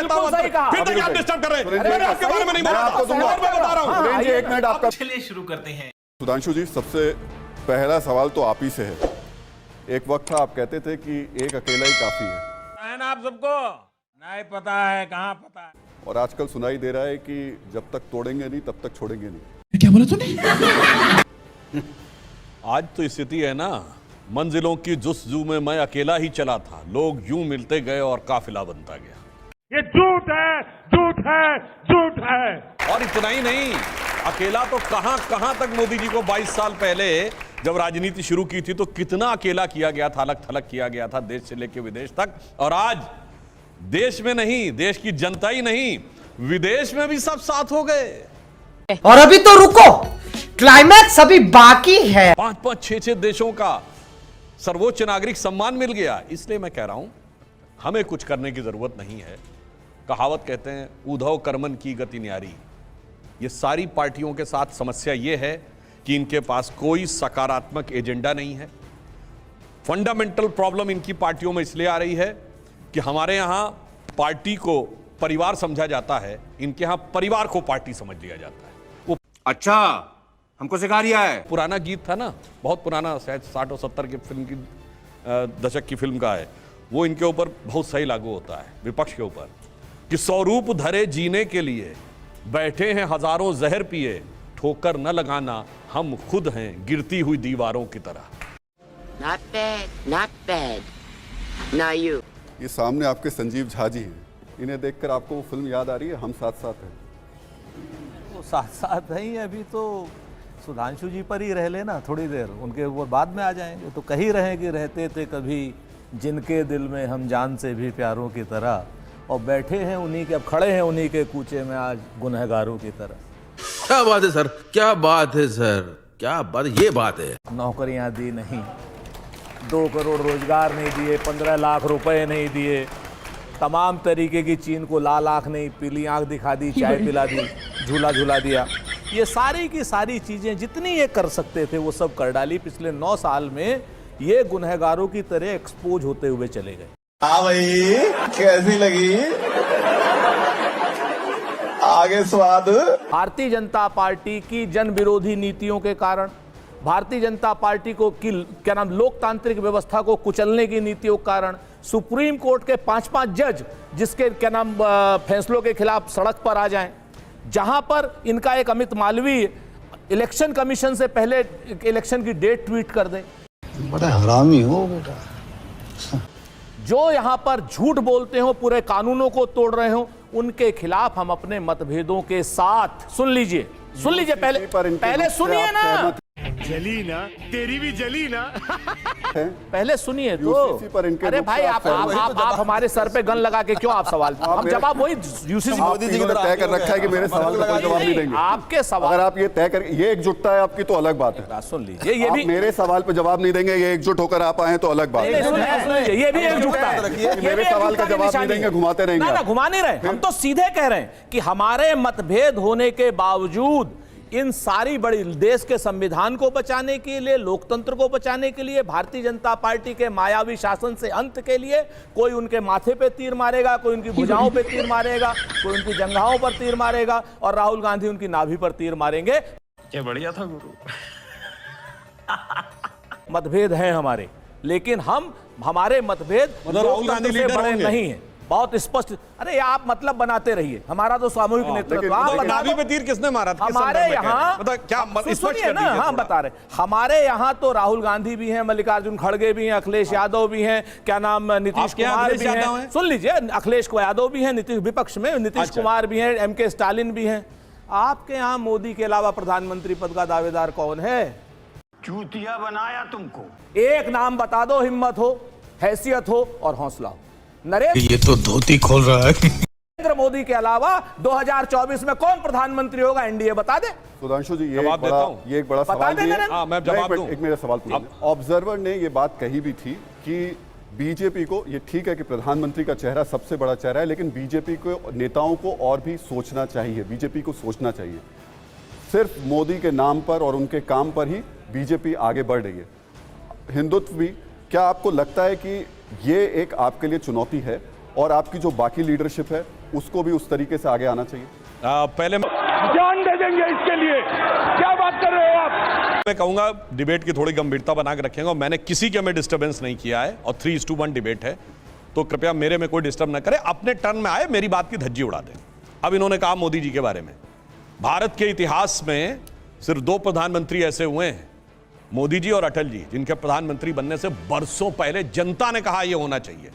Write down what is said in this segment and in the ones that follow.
रहता हूं, फिर देखिए आप डिस्टर्ब कर रहे हैं। मैंने आपके बारे में नहीं बोला, आपको दूंगा, मैं बता रहा हूं। एक मिनट आपका, चलिए शुरू करते हैं। सुधांशु जी, सबसे पहला सवाल तो आप ही से है। एक वक्त था आप कहते थे कि एक अकेला ही काफी है ना, आप सबको नहीं पता है, कहाँ पता है। और आजकल सुनाई दे रहा है कि जब तक तोड़ेंगे नहीं तब तक छोड़ेंगे नहीं। क्या बोला तूने? आज तो स्थिति है ना, मंजिलों की जुस्तजू में मैं अकेला ही चला था, लोग यूं मिलते गए और काफिला बनता गया। ये झूठ है, झूठ है, झूठ है। और इतना ही नहीं, अकेला तो कहां कहां तक मोदी जी को 22 साल पहले जब राजनीति शुरू की थी तो कितना अकेला किया गया था, अलग थलग किया गया था, देश से लेकर विदेश तक। और आज देश में नहीं, देश की जनता ही नहीं, विदेश में भी सब साथ हो गए। और अभी तो रुको, क्लाइमैक्स अभी बाकी है। 5-5, 6-6 देशों का सर्वोच्च नागरिक सम्मान मिल गया। इसलिए मैं कह रहा हूं, हमें कुछ करने की जरूरत नहीं है। कहावत कहते हैं, उद्धव कर्मन की गति न्यारी। ये सारी पार्टियों के साथ समस्या ये है कि इनके पास कोई सकारात्मक एजेंडा नहीं है। फंडामेंटल प्रॉब्लम इनकी पार्टियों में इसलिए आ रही है कि हमारे यहां पार्टी को परिवार समझा जाता है, इनके यहां परिवार को पार्टी समझ लिया जाता है। वो अच्छा, हमको सिखा रिया है। पुराना गीत था ना, बहुत पुराना, शायद 60 और 70 के फिल्म की दशक की फिल्म का है, वो इनके ऊपर बहुत सही लागू होता है, विपक्ष के ऊपर, कि स्वरूप धरे जीने के लिए बैठे हैं हजारों जहर पिए, ठोकर न लगाना हम खुद हैं गिरती हुई दीवारों की तरह। Not bad, not bad. Now you. ये सामने आपके संजीव झा जी हैं, इन्हें देखकर आपको वो फिल्म याद आ रही है, हम साथ साथ हैं? वो साथ साथ नहीं, अभी तो सुधांशु जी पर ही रह लेना थोड़ी देर, उनके ऊपर बाद में आ जाएंगे। तो कहीं रहे कि रहते थे कभी जिनके दिल में हम जान से भी प्यारों की तरह, और बैठे हैं उन्हीं के, अब खड़े हैं उन्हीं के कूचे में आज गुनहगारों की तरह। क्या बात है सर, क्या बात है सर, क्या बात, ये बात है। नौकरियां दी नहीं, 2 करोड़ रोजगार नहीं दिए, 15 लाख रुपए नहीं दिए, तमाम तरीके की चीन को लाल आँख नहीं, पीली आँख दिखा दी, चाय पिला दी, झूला झूला दिया। ये सारी की सारी चीज़ें जितनी ये कर सकते थे वो सब कर डाली। पिछले 9 साल में ये गुनहगारों की तरह एक्सपोज होते हुए चले गए। हाँ भाई, कैसी लगी आगे स्वाद? भारतीय जनता पार्टी की जन विरोधी नीतियों के कारण, भारतीय जनता पार्टी को क्या नाम, लोकतांत्रिक व्यवस्था को कुचलने की नीतियों के कारण, सुप्रीम कोर्ट के 5-5 जज जिसके क्या नाम फैसलों के खिलाफ सड़क पर आ जाएं, जहां पर इनका एक अमित मालवीय इलेक्शन कमीशन से पहले इलेक्शन की डेट ट्वीट कर दे। बड़ा हरामी हो बेटा। जो यहां पर झूठ बोलते हो, पूरे कानूनों को तोड़ रहे हो, उनके खिलाफ हम अपने मतभेदों के साथ, सुन लीजिए पहले सुनिए ना, जली ना, तेरी भी जली ना। पहले सुनिए तो। अरे भाई आप हमारे सर पे गन लगा के क्यों आप सवाल, हम जवाब वही यूसीसी मोदी जी ने तय कर रखा है कि मेरे सवाल का कोई जवाब नहीं देंगे। आपके सवाल, अगर आप ये तय कर, ये एकजुटता है आपकी तो अलग बात है। सुन लीजिए, ये भी मेरे सवाल पे जवाब नहीं देंगे, ये एकजुट होकर आप आए तो अलग बात है। ये भी एकजुटता है। मेरे सवाल का जवाब नहीं देंगे, घुमाते रहेंगे। ना घुमा नहीं रहे, हम तो सीधे कह रहे हैं कि हमारे मतभेद होने के बावजूद इन सारी बड़ी देश के संविधान को बचाने के लिए, लोकतंत्र को बचाने के लिए, भारतीय जनता पार्टी के मायावी शासन से अंत के लिए, कोई उनके माथे पे तीर मारेगा, कोई उनकी भुजाओं पे तीर मारेगा, कोई उनकी जंघाओं पर तीर मारेगा, और राहुल गांधी उनकी नाभि पर तीर मारेंगे। क्या बढ़िया था गुरु। मतभेद हैं हमारे, लेकिन हमारे मतभेद राहुल गांधी लीडर बड़े होंगे। नहीं है, बहुत स्पष्ट। अरे आप मतलब बनाते रहिए, हमारा तो सामूहिक नेतृत्व। आप बता दो, पे तीर किसने मारा था? हमारे यहाँ क्या सुनिए ना, हम बता रहे, हमारे यहाँ तो राहुल गांधी भी हैं, मल्लिकार्जुन खड़गे भी हैं, अखिलेश यादव भी हैं, क्या नाम नीतीश कुमार भी हैं। सुन लीजिए, अखिलेश यादव भी हैं, नीतीश विपक्ष में, नीतीश कुमार भी हैं, MK स्टालिन भी हैं। आपके यहाँ मोदी के अलावा प्रधानमंत्री पद का दावेदार कौन है? चूतिया बनाया तुमको। एक नाम बता दो, हिम्मत हो, हैसियत हो और हौसला हो। ये तो धोती खोल रहा है। नरेंद्र मोदी के अलावा 2024 में कौन प्रधानमंत्री होगा? एनडीए बता दे। सुधांशु जी, ये एक बड़ा बता सवाल दे। मैं जवाब दूं। एक मेरा सवाल पूछिए। ऑब्जर्वर ने ये बात कही भी थी कि बीजेपी को, ये ठीक है कि प्रधानमंत्री का चेहरा सबसे बड़ा चेहरा है, लेकिन बीजेपी को, नेताओं को और भी सोचना चाहिए, बीजेपी को सोचना चाहिए। सिर्फ मोदी के नाम पर और उनके काम पर ही बीजेपी आगे बढ़ रही है। हिंदुत्व भी, क्या आपको लगता है कि ये एक आपके लिए चुनौती है और आपकी जो बाकी लीडरशिप है उसको भी उस तरीके से आगे आना चाहिए। पहले जान दे देंगे इसके लिए, क्या बात कर रहे हो आप? मैं कहूंगा डिबेट की थोड़ी गंभीरता बना के रखेंगे, और मैंने किसी के में डिस्टर्बेंस नहीं किया है, और 3:1 डिबेट है, तो कृपया मेरे में कोई डिस्टर्ब ना करें। अपने टर्न में आए, मेरी बात की धज्जी उड़ा दें। अब इन्होंने कहा मोदी जी के बारे में, भारत के इतिहास में सिर्फ 2 प्रधानमंत्री ऐसे हुए हैं, मोदी जी और अटल जी, जिनके प्रधानमंत्री बनने से बरसों पहले जनता ने कहा यह होना चाहिए।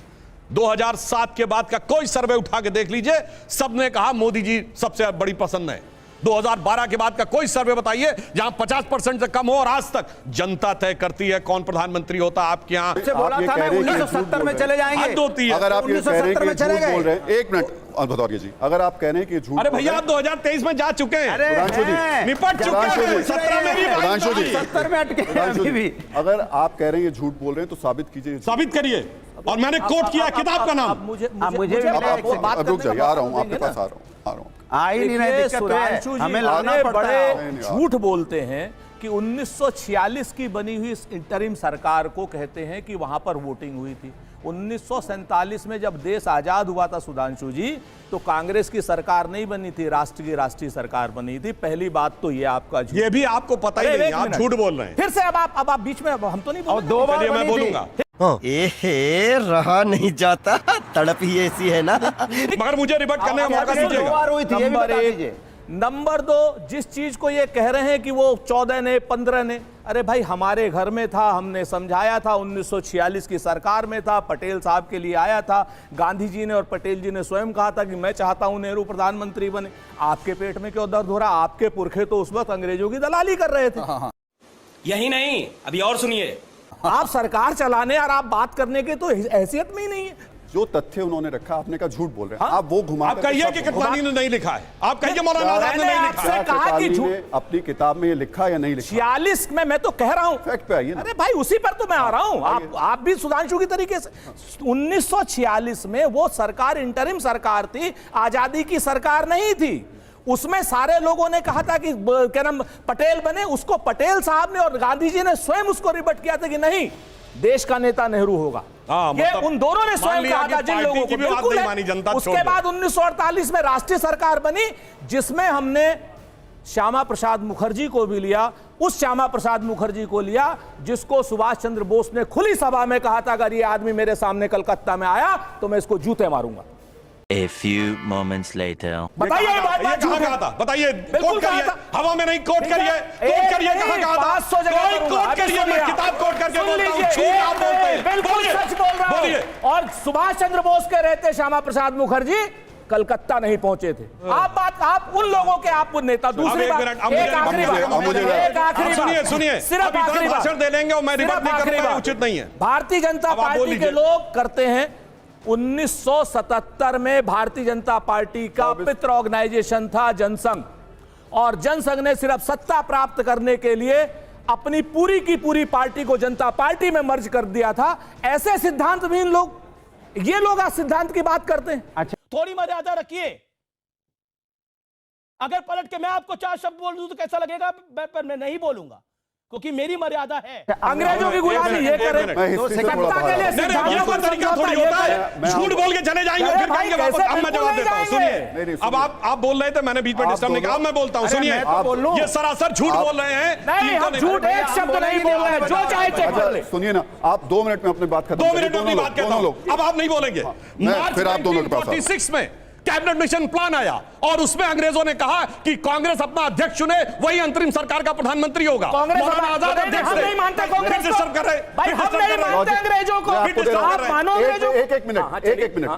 2007 के बाद का कोई सर्वे उठा के देख लीजिए, सबने कहा मोदी जी सबसे बड़ी पसंद है। 2012 के बाद का कोई सर्वे बताइए जहां 50% से कम हो, और आज तक जनता तय करती है कौन प्रधानमंत्री होता है आपके यहां। बोला था ना 1970 में चले जाएंगे। हद होती है। अगर आप ये कह रहे हैं कि झूठ बोल रहे हैं, एक मिनट और बताइए जी, अगर आप कह रहे हैं कि झूठ, अरे भैया आप 2023 में जा चुके हैं, सुधांशु जी, निपट चुके हैं, 17 में भी, सुधांशु जी, 70 में अटके हैं अभी भी। अगर आप कह रहे हैं ये झूठ बोल रहे हैं तो साबित कीजिए, साबित करिए। और मैंने कोट किया किताब का नाम। रुक जाइए, आ रहा हूं आपके पास, आ रहा हूं। आ ही नहीं रहे, सुधांशु जी हमें बड़े झूठ बोलते हैं कि 1946 की बनी हुई इस इंटरिम सरकार को कहते हैं कि वहां पर वोटिंग हुई थी। 1947 में जब देश आजाद हुआ था सुधांशु जी, तो कांग्रेस की सरकार नहीं बनी थी, राष्ट्र की राष्ट्रीय सरकार बनी थी। पहली बात तो ये आपका झूठ, ये भी आपको पता ही नहीं, आप झूठ बोल रहे हैं। फिर से अब आप बीच में, हम तो नहीं बोल रहे। 2 बार मैं बोलूंगा, रहा नहीं जाता, तड़प ही ऐसी है ना। मगर मुझे रिबट करने का मौका दीजिएगा। नंबर 2, जिस चीज को ये कह रहे हैं कि वो 14 ने 15 ने, अरे भाई हमारे घर में था, हमने समझाया था, 1946 की सरकार में था, पटेल साहब के लिए आया था, गांधी जी ने और पटेल जी ने स्वयं कहा था कि मैं चाहता हूं नेहरू प्रधानमंत्री बने। आपके पेट में क्यों दर्द हो रहा? आपके पुरखे तो उस वक्त अंग्रेजों की दलाली कर रहे थे। यही नहीं, अभी और सुनिए। आप सरकार चलाने और आप बात करने के तो हैसियत में ही नहीं है। जो तथ्य उन्होंने रखा, आपने कहा झूठ बोल रहे हैं, आप वो घुमा, आप कहिए कि कितवानी ने नहीं लिखा है, आप कहिए मौलाना आजाद ने नहीं लिखा है। कहा कि झूठ अपनी किताब में ये लिखा या नहीं लिखा? 46 में मैं तो कह रहा हूं, फैक्ट पे आइए ना। अरे भाई उसी पर तो मैं आ रहा हूं, आप भी सुधांशु की तरीके से। 1946 में वो सरकार इंटरिम सरकार थी, आजादी की सरकार नहीं थी। उसमें सारे लोगों ने कहा था कि क्या नाम पटेल बने, उसको पटेल साहब ने और गांधी जी ने स्वयं उसको रिबट किया था कि नहीं, देश का नेता नेहरू होगा। ये मतलब उन दोनों ने स्वयं कहा था, जिन लोगों को बिल्कुल है। उसके बाद 1948 में राष्ट्रीय सरकार बनी, जिसमें हमने श्यामा प्रसाद मुखर्जी को भी लिया, उस श्यामा प्रसाद मुखर्जी को लिया जिसको सुभाष चंद्र बोस ने खुली सभा में कहा था अगर ये आदमी मेरे सामने कलकत्ता में आया तो मैं इसको जूते मारूंगा। A few moments later. बताइए ये बात कहां कहा था? बताइए, कोट करिए, हवा में नहीं, कोट करिए, कोट करिए, कहां कहा था? 500 जगह कोई कोट करिए, मैं किताब कोट करके बोलता हूं, झूठ आप बोलते हैं। बिल्कुल सच बोल रहा हूं। और सुभाष चंद्र बोस के रहते श्यामा प्रसाद मुखर्जी कलकत्ता नहीं पहुंचे थे। आप उन लोगों के, आप नेता। दूसरी बात, एक आखिरी बात, सुनिए, सिर्फ आखिरी भाषण दे लेंगे और मैं रिबट नहीं करूंगा, उचित नहीं है। भारतीय जनता पार्टी के लोग करते हैं, 1977 में भारतीय जनता पार्टी का पितृ ऑर्गेनाइजेशन था जनसंघ, और जनसंघ ने सिर्फ सत्ता प्राप्त करने के लिए अपनी पूरी की पूरी पार्टी को जनता पार्टी में मर्ज कर दिया था। ऐसे सिद्धांतहीन लोग, ये लोग आज सिद्धांत की बात करते हैं। अच्छा, थोड़ी मर्यादा रखिए। अगर पलट के मैं आपको 4 शब्द बोल दूं तो कैसा लगेगा? पर मैं नहीं बोलूंगा, क्योंकि मेरी मर्यादा है। अंग्रेजों की गुलामी ये करें, सत्ता के लिए ये कोई तरीका थोड़ी होता है, झूठ बोल के चले जाएंगे, फिर कहेंगे वापस। अब मैं जवाब देता हूं, सुनिए। अब आप बोल रहे थे, मैंने बीच में डिस्टर्ब नहीं किया, अब मैं बोलता हूं, सुनिए। ये सरासर झूठ बोल रहे हैं। नहीं, हम झूठ एक शब्द नहीं बोल रहे हैं, जो चाहे चेक कर ले। सुनिए ना, आप 2 मिनट में अपनी बात खत्म 2 मिनट में अपनी बात कहता हूं, अब आप नहीं बोलेंगे। फिर आप दोनों के पास 1946 में कैबिनेट मिशन प्लान आया, और उसमें अंग्रेजों ने कहा कि कांग्रेस अपना अध्यक्ष चुने, वही अंतरिम सरकार का प्रधानमंत्री होगा। मौलाना आजाद अध्यक्ष नहीं मानते कांग्रेस को, भाई हम नहीं मानते अंग्रेजों को। आप मानो अंग्रेजों। एक मिनट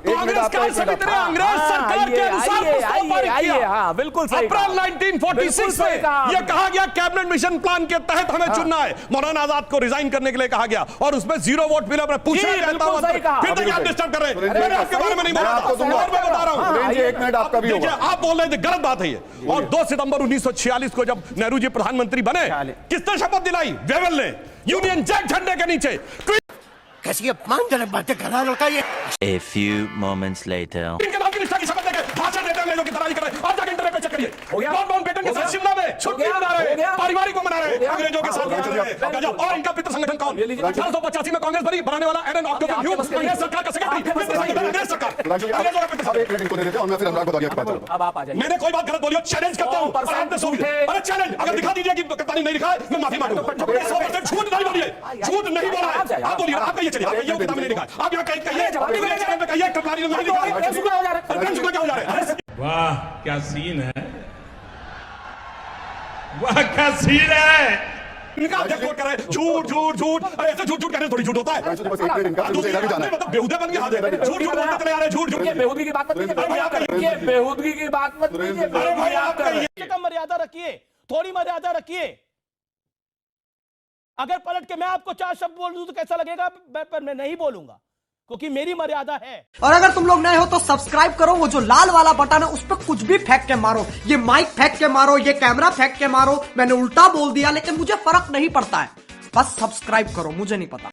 कांग्रेस का समिति ने अंग्रेज सरकार के अनुसार प्रस्ताव पारित किया। हाँ, बिल्कुल सही। अप्रैल 1946 में यह कहा गया कैबिनेट मिशन प्लान के तहत हमें चुनना है। मौलाना आजाद को रिजाइन करने के लिए कहा गया, और उसमें 0 वोट मिला। पूछा जाता हूं, फिर तक आप डिस्टर्ब कर रहे हैं। मैंने आपके बारे में नहीं बोला, मैं बता रहा हूं। आपका भी होगा। आप बोल रहे थे, गलत बात है ये। और 2 सितंबर 1946 को जब नेहरू जी प्रधानमंत्री बने, किसने शपथ दिलाई? वेवेल ने, यूनियन जैक झंडे के नीचे। कैसी अपमानजनक बातें कर रहा है ये? A few moments later. इनके नाम की निष्ठा की शपथ लेके भाषण देते हैं, लोगों की दलाली कर रहे हैं। आप जाके इंटरनेट पे चेक करिए, नॉन बाउंड पेटेंट के साथ शिमला में छुट्टी मना रहे हैं। गया। पारिवारिक को मना रहे हैं, अंग्रेजों के साथ लड़ रहे हैं। और इनका पितृ संगठन कौन? 1885 में कांग्रेस बनी, बनाने वाला एलन ऑक्टोपस ह्यूज, अंग्रेज सरकार का सेक्रेटरी, पितृ संगठन अंग्रेज सरकार, अंग्रेजों का पितृ अब एक मिनट इनको दे देते हैं और मैं फिर अनुराग बदौरिया की बात करूंगा। अब आप आ जाइए। मैंने कोई बात गलत बोली हो, चैलेंज करता हूं। अरे चैलेंज, अगर दिखा दीजिए कि कप्तानी नहीं लिखा है, मैं माफी मांगूंगा। 100% झूठ नहीं बोलिए, झूठ नहीं बोला है। आप बोलिए, आप कहिए, चलिए आप कहिए किताब में नहीं लिखा है। आप यहाँ कहिए, कहिए कप्तानी ने नहीं लिखा है। क्या हो जा रहा है? वाह क्या सीन है, वाह क्या सीन है। इनका अध्यक्ष वोट कर रहे हैं, झूठ झूठ झूठ। अरे ऐसे झूठ झूठ कहने थोड़ी झूठ होता है। बस एक मिनट इनका, मुझे इधर भी जाना है। मतलब बेहुदा बन गया, झूठ झूठ बोलते चले आ रहे हैं, झूठ झूठ। बेहूदगी की बात मत कीजिए, बेहूदगी की बात मत कीजिए। अरे भाई आप कहिए, कम मर्यादा रखिए, थोड़ी मर्यादा रखिए। अगर पलट के मैं आपको 4 शब्द बोल दूं तो कैसा लगेगा? पर मैं नहीं बोलूंगा क्योंकि मेरी मर्यादा है। और अगर तुम लोग नए हो तो सब्सक्राइब करो, वो जो लाल वाला बटन है उस पर कुछ भी फेंक के मारो, ये माइक फेंक के मारो, ये कैमरा फेंक के मारो। मैंने उल्टा बोल दिया लेकिन मुझे फर्क नहीं पड़ता है, बस सब्सक्राइब करो, मुझे नहीं पता।